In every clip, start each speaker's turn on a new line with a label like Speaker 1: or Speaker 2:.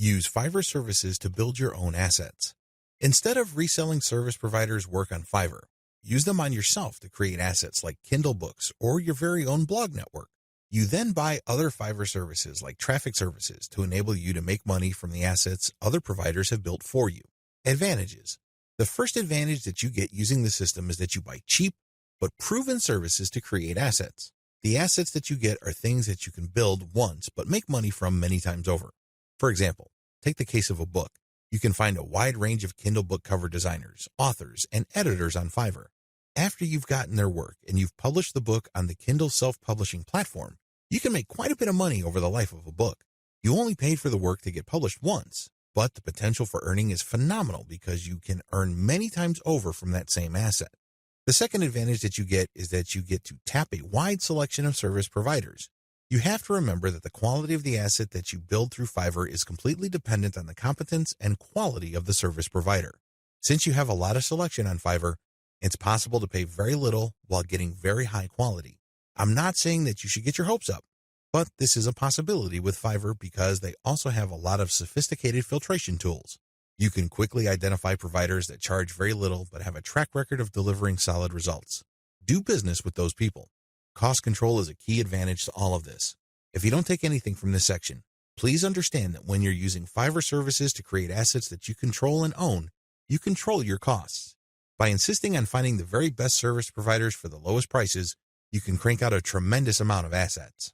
Speaker 1: Use Fiverr services to build your own assets. Instead of reselling service providers' work on Fiverr, use them on yourself to create assets like Kindle books or your very own blog network. You then buy other Fiverr services like traffic services to enable you to make money from the assets other providers have built for you. Advantages. The first advantage that you get using the system is that you buy cheap but proven services to create assets. The assets that you get are things that you can build once but make money from many times over. For example, take the case of a book. You can find a wide range of Kindle book cover designers, authors, and editors on Fiverr. After you've gotten their work and you've published the book on the Kindle self-publishing platform, you can make quite a bit of money over the life of a book. You only paid for the work to get published once, but the potential for earning is phenomenal because you can earn many times over from that same asset. The second advantage that you get is that you get to tap a wide selection of service providers. You have to remember that the quality of the asset that you build through Fiverr is completely dependent on the competence and quality of the service provider. Since you have a lot of selection on Fiverr, it's possible to pay very little while getting very high quality. I'm not saying that you should get your hopes up, but this is a possibility with Fiverr because they also have a lot of sophisticated filtration tools. You can quickly identify providers that charge very little but have a track record of delivering solid results. Do business with those people. Cost control is a key advantage to all of this. If you don't take anything from this section, please understand that when you're using Fiverr services to create assets that you control and own, you control your costs. By insisting on finding the very best service providers for the lowest prices, you can crank out a tremendous amount of assets.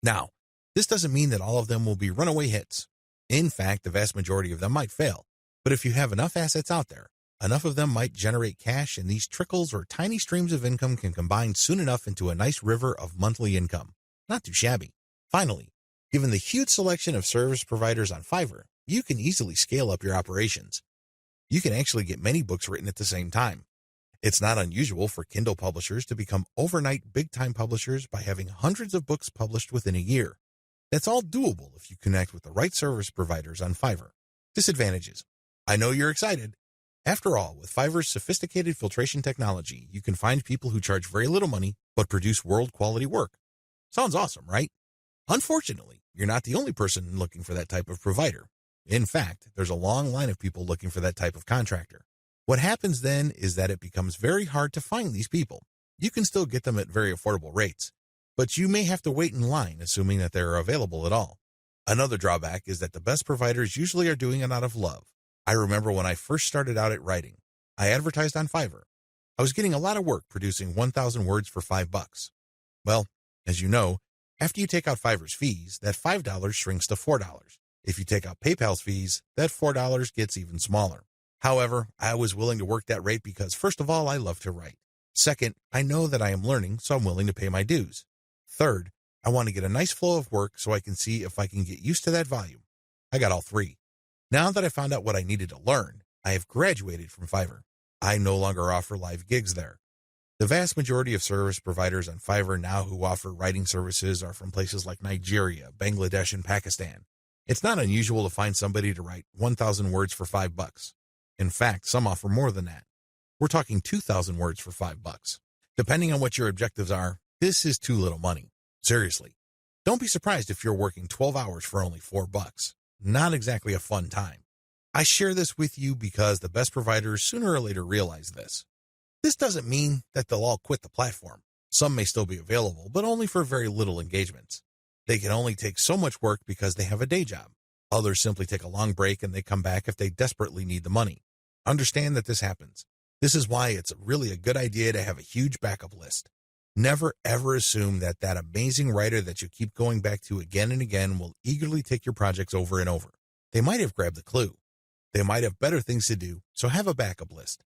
Speaker 1: Now, this doesn't mean that all of them will be runaway hits. In fact, the vast majority of them might fail. But if you have enough assets out there, enough of them might generate cash, and these trickles or tiny streams of income can combine soon enough into a nice river of monthly income. Not too shabby. Finally, given the huge selection of service providers on Fiverr, you can easily scale up your operations. You can actually get many books written at the same time. It's not unusual for Kindle publishers to become overnight big-time publishers by having hundreds of books published within a year. That's all doable if you connect with the right service providers on Fiverr. Disadvantages. I know you're excited. After all, with Fiverr's sophisticated filtration technology, you can find people who charge very little money but produce world-quality work. Sounds awesome, right? Unfortunately, you're not the only person looking for that type of provider. In fact, there's a long line of people looking for that type of contractor. What happens then is that it becomes very hard to find these people. You can still get them at very affordable rates, but you may have to wait in line assuming that they're available at all. Another drawback is that the best providers usually are doing it out of love. I remember when I first started out at writing, I advertised on Fiverr. I was getting a lot of work producing 1,000 words for $5. Well, as you know, after you take out Fiverr's fees, that $5 shrinks to $4. If you take out PayPal's fees, that $4 gets even smaller. However, I was willing to work that rate because, first of all, I love to write. Second, I know that I am learning, so I'm willing to pay my dues. Third, I want to get a nice flow of work so I can see if I can get used to that volume. I got all three. Now that I found out what I needed to learn, I have graduated from Fiverr. I no longer offer live gigs there. The vast majority of service providers on Fiverr now who offer writing services are from places like Nigeria, Bangladesh, and Pakistan. It's not unusual to find somebody to write 1,000 words for $5. In fact, some offer more than that. We're talking 2,000 words for $5. Depending on what your objectives are, this is too little money. Seriously. Don't be surprised if you're working 12 hours for only $4. Not exactly a fun time. I share this with you because the best providers sooner or later realize this. This doesn't mean that they'll all quit the platform. Some may still be available, but only for very little engagements. They can only take so much work because they have a day job. Others simply take a long break and they come back if they desperately need the money. Understand that this happens. This is why it's really a good idea to have a huge backup list. Never ever assume that that amazing writer that you keep going back to again and again will eagerly take your projects over and over. They might have grabbed the clue. They might have better things to do, so have a backup list.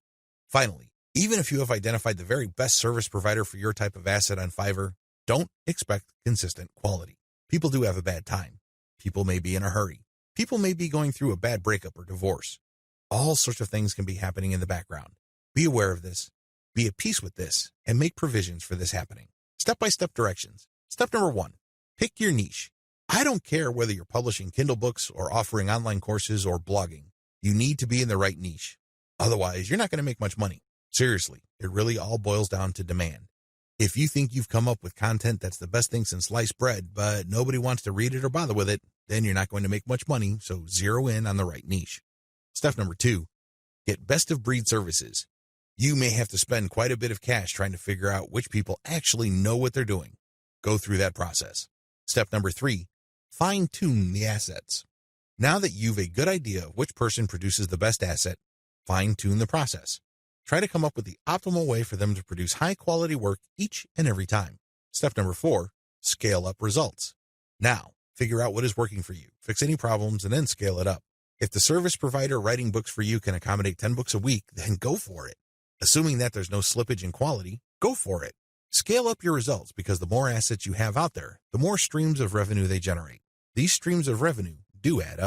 Speaker 1: Finally, even if you have identified the very best service provider for your type of asset on Fiverr, don't expect consistent quality. People do have a bad time. People may be in a hurry. People may be going through a bad breakup or divorce. All sorts of things can be happening in the background. Be aware of this. Be at peace with this and make provisions for this happening. Step-by-step directions. Step number 1, pick your niche. I don't care whether you're publishing Kindle books or offering online courses or blogging. You need to be in the right niche. Otherwise, you're not going to make much money. Seriously, it really all boils down to demand. If you think you've come up with content that's the best thing since sliced bread, but nobody wants to read it or bother with it, Then you're not going to make much money, so zero in on the right niche. Step number 2, get best-of-breed services. You may have to spend quite a bit of cash trying to figure out which people actually know what they're doing. Go through that process. Step number 3, fine-tune the assets. Now that you've a good idea of which person produces the best asset, fine-tune the process. Try to come up with the optimal way for them to produce high-quality work each and every time. Step number 4, scale up results. Now, figure out what is working for you, fix any problems, and then scale it up. If the service provider writing books for you can accommodate 10 books a week, then go for it. Assuming that there's no slippage in quality, go for it. Scale up your results because the more assets you have out there, the more streams of revenue they generate. These streams of revenue do add up.